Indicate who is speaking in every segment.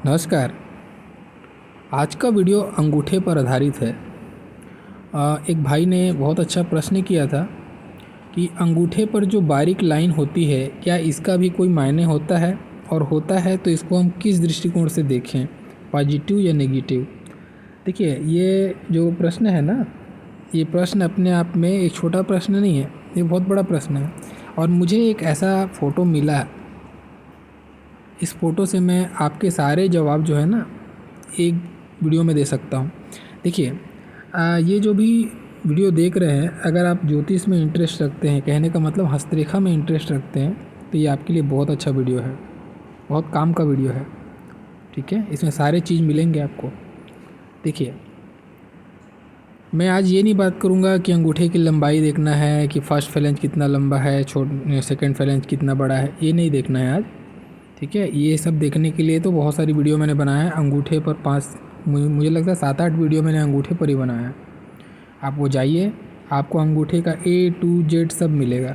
Speaker 1: नमस्कार। आज का वीडियो अंगूठे पर आधारित है। एक भाई ने बहुत अच्छा प्रश्न किया था कि अंगूठे पर जो बारीक लाइन होती है क्या इसका भी कोई मायने होता है, और होता है तो इसको हम किस दृष्टिकोण से देखें, पॉजिटिव या नेगेटिव। देखिए, ये जो प्रश्न है ना, ये प्रश्न अपने आप में एक छोटा प्रश्न नहीं है, ये बहुत बड़ा प्रश्न है। और मुझे एक ऐसा फ़ोटो मिला, इस फ़ोटो से मैं आपके सारे जवाब जो है ना एक वीडियो में दे सकता हूँ। देखिए, ये जो भी वीडियो देख रहे हैं, अगर आप ज्योतिष में इंटरेस्ट रखते हैं, कहने का मतलब हस्तरेखा में इंटरेस्ट रखते हैं, तो ये आपके लिए बहुत अच्छा वीडियो है, बहुत काम का वीडियो है। ठीक है, इसमें सारे चीज़ मिलेंगे आपको। देखिए, मैं आज ये नहीं बात करूँगा कि अंगूठे की लंबाई देखना है कि फर्स्ट फ्लैंज कितना लंबा है, सेकंड फ्लैंज कितना बड़ा है, ये नहीं देखना है आज। ठीक है, ये सब देखने के लिए तो बहुत सारी वीडियो मैंने बनाया है। अंगूठे पर मुझे लगता है 7-8 वीडियो मैंने अंगूठे पर ही बनाया है। आप वो जाइए, आपको अंगूठे का A to Z सब मिलेगा।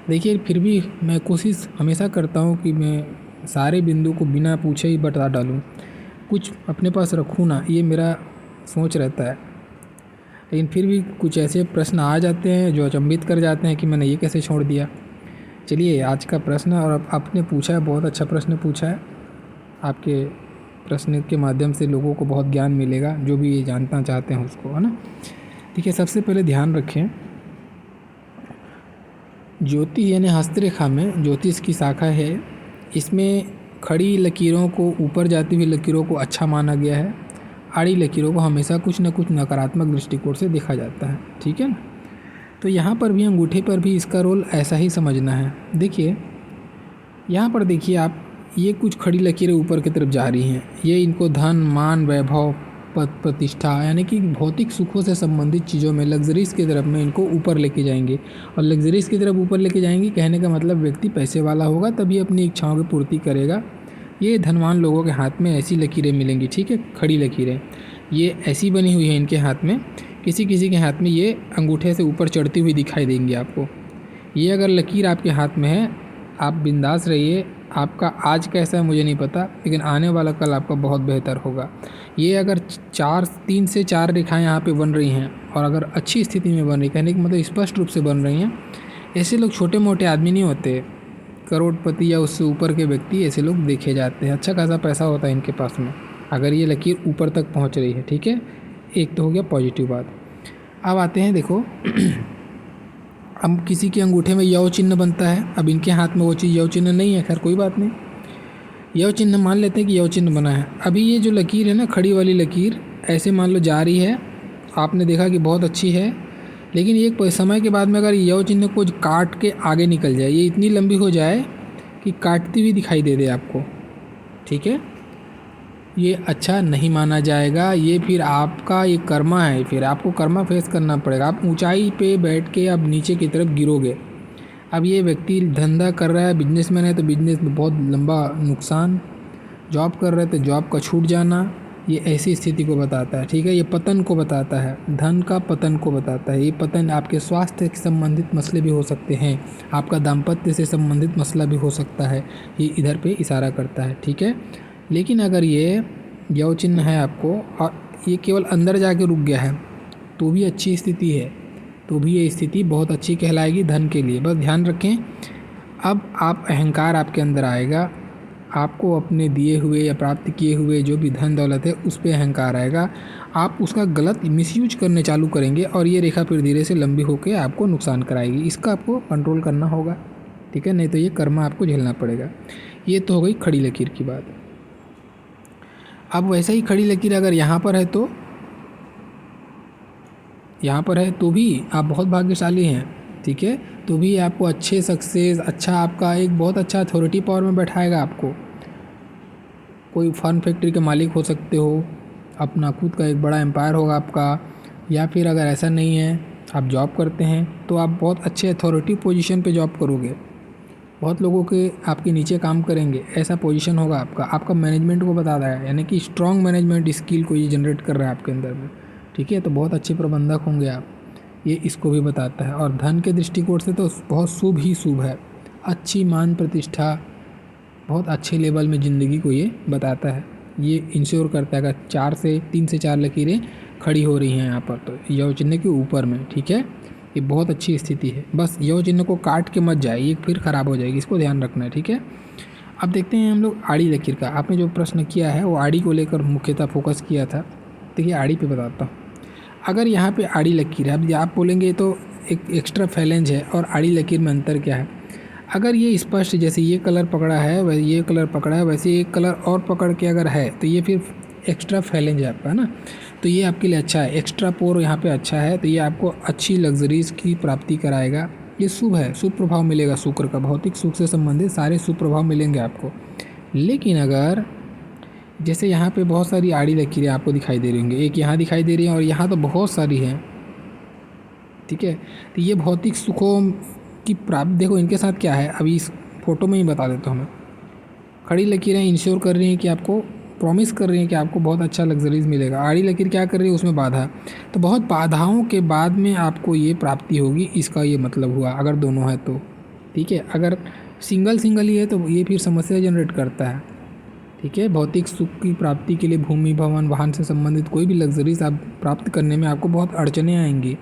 Speaker 1: देखिए, फिर भी मैं कोशिश हमेशा करता हूँ कि मैं सारे बिंदु को बिना पूछे ही बता डालूँ, कुछ अपने पास रखूँ ना, ये मेरा सोच रहता है। लेकिन फिर भी कुछ ऐसे प्रश्न आ जाते हैं जो अचंभित कर जाते हैं कि मैंने ये कैसे छोड़ दिया। चलिए, आज का प्रश्न, और आपने पूछा है, बहुत अच्छा प्रश्न पूछा है। आपके प्रश्न के माध्यम से लोगों को बहुत ज्ञान मिलेगा, जो भी ये जानना चाहते हैं उसको, है ना। देखिए, सबसे पहले ध्यान रखें, ज्योतिष यानी हस्तरेखा में ज्योतिष की शाखा है, इसमें खड़ी लकीरों को, ऊपर जाती हुई लकीरों को अच्छा माना गया है। आड़ी लकीरों को हमेशा कुछ न कुछ नकारात्मक दृष्टिकोण से देखा जाता है। ठीक है ना। तो यहाँ पर भी, अंगूठे पर भी इसका रोल ऐसा ही समझना है। देखिए, यहाँ पर देखिए आप, ये कुछ खड़ी लकीरें ऊपर की तरफ जा रही हैं, ये इनको धन, मान, वैभव, पद, प्रतिष्ठा यानी कि भौतिक सुखों से संबंधित चीज़ों में, लग्जरीज की तरफ में इनको ऊपर लेके जाएंगे। और लग्जरीज की तरफ ऊपर लेके जाएंगे, कहने का मतलब व्यक्ति पैसे वाला होगा तभी अपनी इच्छाओं की पूर्ति करेगा। ये धनवान लोगों के हाथ में ऐसी लकीरें मिलेंगी। ठीक है, खड़ी लकीरें ये ऐसी बनी हुई है इनके हाथ में, किसी किसी के हाथ में ये अंगूठे से ऊपर चढ़ती हुई दिखाई देंगी आपको। ये अगर लकीर आपके हाथ में है, आप बिंदास रहिए। आपका आज कैसा है मुझे नहीं पता, लेकिन आने वाला कल आपका बहुत बेहतर होगा। ये अगर 3 से 4 रेखाएं यहाँ पे बन रही हैं, और अगर अच्छी स्थिति में बन रही, कहने का मतलब स्पष्ट रूप से बन रही हैं, ऐसे लोग छोटे मोटे आदमी नहीं होते, करोड़पति या उससे ऊपर के व्यक्ति ऐसे लोग देखे जाते हैं। अच्छा खासा पैसा होता है इनके पास में, अगर ये लकीर ऊपर तक पहुँच रही है। ठीक है, एक तो हो गया पॉजिटिव बात। अब आते हैं, देखो अब किसी के अंगूठे में यव चिन्ह बनता है, अब इनके हाथ में वो चीज़ यव चिन्ह नहीं है, खैर कोई बात नहीं, यव चिन्ह मान लेते हैं कि यव चिन्ह बना है। अभी ये जो लकीर है ना, खड़ी वाली लकीर, ऐसे मान लो जा रही है, आपने देखा कि बहुत अच्छी है, लेकिन एक समय के बाद में अगर यव चिन्ह को काट के आगे निकल जाए, ये इतनी लंबी हो जाए कि काटती हुई दिखाई दे आपको, ठीक है, ये अच्छा नहीं माना जाएगा। ये फिर आपका ये कर्मा है, फिर आपको कर्मा फेस करना पड़ेगा। आप ऊंचाई पे बैठ के अब नीचे की तरफ गिरोगे। अब ये व्यक्ति धंधा कर रहा है, बिजनेसमैन है तो बिजनेस में बहुत लंबा नुकसान, जॉब कर रहे तो जॉब का छूट जाना, ये ऐसी स्थिति को बताता है। ठीक है, ये पतन को बताता है, धन का पतन को बताता है। ये पतन आपके स्वास्थ्य से संबंधित मसले भी हो सकते हैं, आपका दाम्पत्य से संबंधित मसला भी हो सकता है, ये इधर पे इशारा करता है। ठीक है, लेकिन अगर ये यव चिन्ह है आपको, और ये केवल अंदर जाके रुक गया है, तो भी अच्छी स्थिति है, तो भी ये स्थिति बहुत अच्छी कहलाएगी धन के लिए। बस ध्यान रखें, अब आप अहंकार आपके अंदर आएगा, आपको अपने दिए हुए या प्राप्त किए हुए जो भी धन दौलत है उस पर अहंकार आएगा, आप उसका गलत मिसयूज करने चालू करेंगे, और ये रेखा फिर धीरे से लंबी होकर आपको नुकसान कराएगी। इसका आपको कंट्रोल करना होगा। ठीक है, नहीं तो ये कर्मा आपको झेलना पड़ेगा। ये तो हो गई खड़ी लकीर की बात। अब वैसे ही खड़ी लकीर अगर यहाँ पर है, तो यहाँ पर है तो भी आप बहुत भाग्यशाली हैं। ठीक है, तो भी आपको अच्छे सक्सेस, अच्छा आपका एक बहुत अच्छा अथॉरिटी पावर में बैठाएगा आपको। कोई फर्म फैक्ट्री के मालिक हो सकते हो, अपना खुद का एक बड़ा एम्पायर होगा आपका, या फिर अगर ऐसा नहीं है, आप जॉब करते हैं, तो आप बहुत अच्छे अथॉरिटी पोजीशन पे जॉब करोगे, बहुत लोगों के आपके नीचे काम करेंगे, ऐसा पोजीशन होगा आपका। आपका मैनेजमेंट को बता रहा है, यानी कि स्ट्रॉन्ग मैनेजमेंट स्किल को ये जनरेट कर रहा है आपके अंदर में। ठीक है, तो बहुत अच्छे प्रबंधक होंगे आप, ये इसको भी बताता है। और धन के दृष्टिकोण से तो बहुत शुभ ही शुभ है, अच्छी मान प्रतिष्ठा, बहुत अच्छे लेवल में ज़िंदगी को ये बताता है। ये इंश्योर करता है अगर 3 से 4 लकीरें खड़ी हो रही हैं यहाँ पर तो यव चिन्ह के ऊपर में, ठीक है। ये बहुत अच्छी स्थिति है। बस यव चिन्ह को काट के मत जाए, ये फिर ख़राब हो जाएगी, इसको ध्यान रखना है, ठीक है। अब देखते हैं हम लोग आड़ी लकीर का। आपने जो प्रश्न किया है वो आड़ी को लेकर मुख्यतः फोकस किया था। देखिए आड़ी पे बताता हूँ। अगर यहाँ पे आड़ी लकीर है, अब आप बोलेंगे तो एक एक्स्ट्रा फैलेंज है और आड़ी लकीर में अंतर क्या है। अगर ये स्पष्ट जैसे ये कलर पकड़ा है वैसे ये कलर पकड़ा है वैसे एक कलर और पकड़ के अगर है तो ये फिर एक्स्ट्रा फैलेंज है आपका, है ना। तो ये आपके लिए अच्छा है, एक्स्ट्रा पोर यहाँ पे अच्छा है, तो ये आपको अच्छी लग्जरीज की प्राप्ति कराएगा। ये शुभ है, शुभ प्रभाव मिलेगा शुक्र का, भौतिक सुख से संबंधित सारे शुभ प्रभाव मिलेंगे आपको। लेकिन अगर जैसे यहाँ पे बहुत सारी आड़ी लकीरें आपको दिखाई दे रही होंगी, एक यहाँ दिखाई दे रही है और यहाँ तो बहुत सारी हैं, ठीक है। तो ये भौतिक सुखों की प्राप्ति, देखो इनके साथ क्या है अभी इस फोटो में ही बता देता हूँ मैं। खड़ी लकीरें इंश्योर कर रही हैं कि आपको, प्रॉमिस कर रही हैं कि आपको बहुत अच्छा लग्जरीज मिलेगा। आड़ी लकीर क्या कर रही है, उसमें बाधा, तो बहुत बाधाओं के बाद में आपको ये प्राप्ति होगी, इसका ये मतलब हुआ अगर दोनों है तो, ठीक है। अगर सिंगल ही है तो ये फिर समस्या जनरेट करता है, ठीक है। भौतिक सुख की प्राप्ति के लिए भूमि भवन वाहन से संबंधित कोई भी लग्जरीज आप प्राप्त करने में आपको बहुत अड़चनें आएंगी,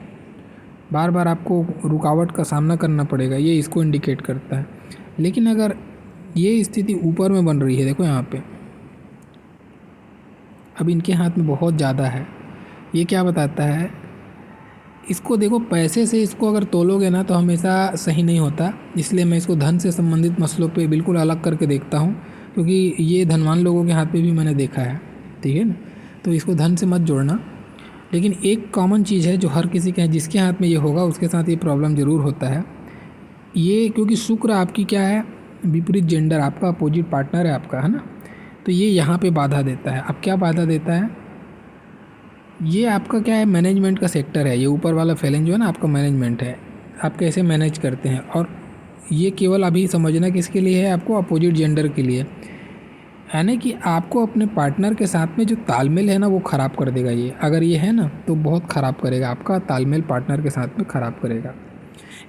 Speaker 1: बार बार आपको रुकावट का सामना करना पड़ेगा, ये इसको इंडिकेट करता है। लेकिन अगर ये स्थिति ऊपर में बन रही है, देखो यहाँ पे अब इनके हाथ में बहुत ज़्यादा है, ये क्या बताता है, इसको देखो पैसे से इसको अगर तोलोगे ना तो हमेशा सही नहीं होता। इसलिए मैं इसको धन से संबंधित मसलों पे बिल्कुल अलग करके देखता हूँ, क्योंकि ये धनवान लोगों के हाथ पे भी मैंने देखा है, ठीक है ना। तो इसको धन से मत जोड़ना। लेकिन एक कॉमन चीज़ है जो हर किसी के, जिसके हाथ में ये होगा उसके साथ ये प्रॉब्लम ज़रूर होता है। ये क्योंकि शुक्र आपकी क्या है, विपरीत जेंडर, आपका अपोजिट पार्टनर है आपका, है ना। तो ये यहाँ पे बाधा देता है। अब क्या बाधा देता है, ये आपका क्या है, मैनेजमेंट का सेक्टर है। ये ऊपर वाला फैलेंज जो है ना आपका मैनेजमेंट है, आप कैसे मैनेज करते हैं। और ये केवल अभी समझना किसके लिए है, आपको अपोजिट जेंडर के लिए, यानी कि आपको अपने पार्टनर के साथ में जो तालमेल है ना वो ख़राब कर देगा। ये अगर ये है ना तो बहुत ख़राब करेगा, आपका तालमेल पार्टनर के साथ में ख़राब करेगा।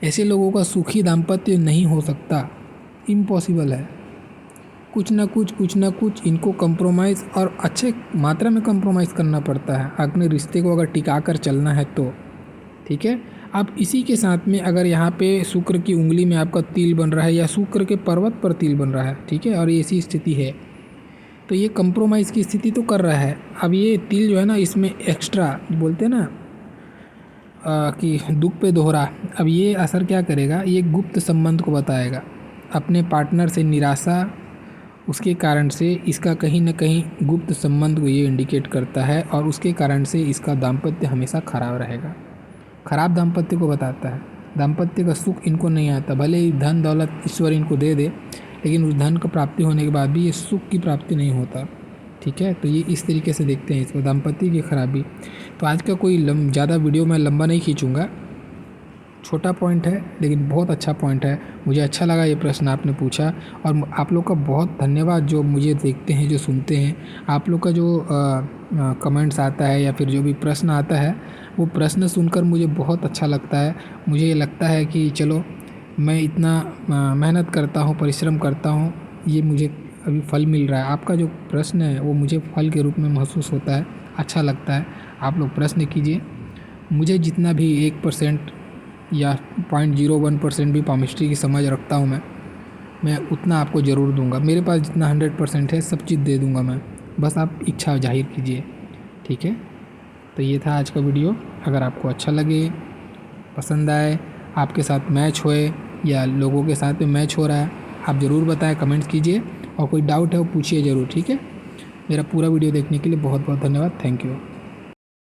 Speaker 1: ऐसे लोगों का सुखी दाम्पत्य नहीं हो सकता, इम्पॉसिबल है। कुछ ना कुछ इनको कंप्रोमाइज़ और अच्छे मात्रा में कंप्रोमाइज़ करना पड़ता है अपने रिश्ते को अगर टिका कर चलना है तो, ठीक है। अब इसी के साथ में अगर यहाँ पे शुक्र की उंगली में आपका तिल बन रहा है या शुक्र के पर्वत पर तिल बन रहा है, ठीक है, और ऐसी स्थिति है तो ये कंप्रोमाइज़ की स्थिति तो कर रहा है। अब ये तिल जो है ना इसमें एक्स्ट्रा बोलते हैं ना कि दुख पे दोहरा, अब ये असर क्या करेगा, ये गुप्त संबंध को बताएगा, अपने पार्टनर से निराशा, उसके कारण से इसका कहीं ना कहीं गुप्त संबंध को ये इंडिकेट करता है और उसके कारण से इसका दाम्पत्य हमेशा खराब रहेगा, खराब दाम्पत्य को बताता है। दाम्पत्य का सुख इनको नहीं आता, भले ही धन दौलत ईश्वर इनको दे दे, लेकिन उस धन का प्राप्ति होने के बाद भी ये सुख की प्राप्ति नहीं होता, ठीक है। तो ये इस तरीके से देखते हैं इसको, दाम्पत्य की खराबी। तो आज का कोई ज़्यादा वीडियो मैं लंबा नहीं खींचूँगा, छोटा पॉइंट है लेकिन बहुत अच्छा पॉइंट है। मुझे अच्छा लगा ये प्रश्न आपने पूछा और आप लोग का बहुत धन्यवाद जो मुझे देखते हैं, जो सुनते हैं। आप लोग का जो कमेंट्स आता है या फिर जो भी प्रश्न आता है वो प्रश्न सुनकर मुझे बहुत अच्छा लगता है। मुझे लगता है कि चलो मैं इतना मेहनत करता हूँ, परिश्रम करता हूँ, ये मुझे अभी फल मिल रहा है। आपका जो प्रश्न है वो मुझे फल के रूप में महसूस होता है, अच्छा लगता है। आप लोग प्रश्न कीजिए, मुझे जितना भी 1% या 0.01% भी पामिस्ट्री की समझ रखता हूँ मैं उतना आपको ज़रूर दूंगा। मेरे पास जितना 100% है सब चीज़ दे दूंगा मैं, बस आप इच्छा जाहिर कीजिए, ठीक है। तो ये था आज का वीडियो। अगर आपको अच्छा लगे, पसंद आए, आपके साथ मैच होए या लोगों के साथ में मैच हो रहा है, आप ज़रूर बताएं, कमेंट्स कीजिए और कोई डाउट है वो पूछिए ज़रूर, ठीक है। मेरा पूरा वीडियो देखने के लिए बहुत बहुत धन्यवाद, थैंक यू।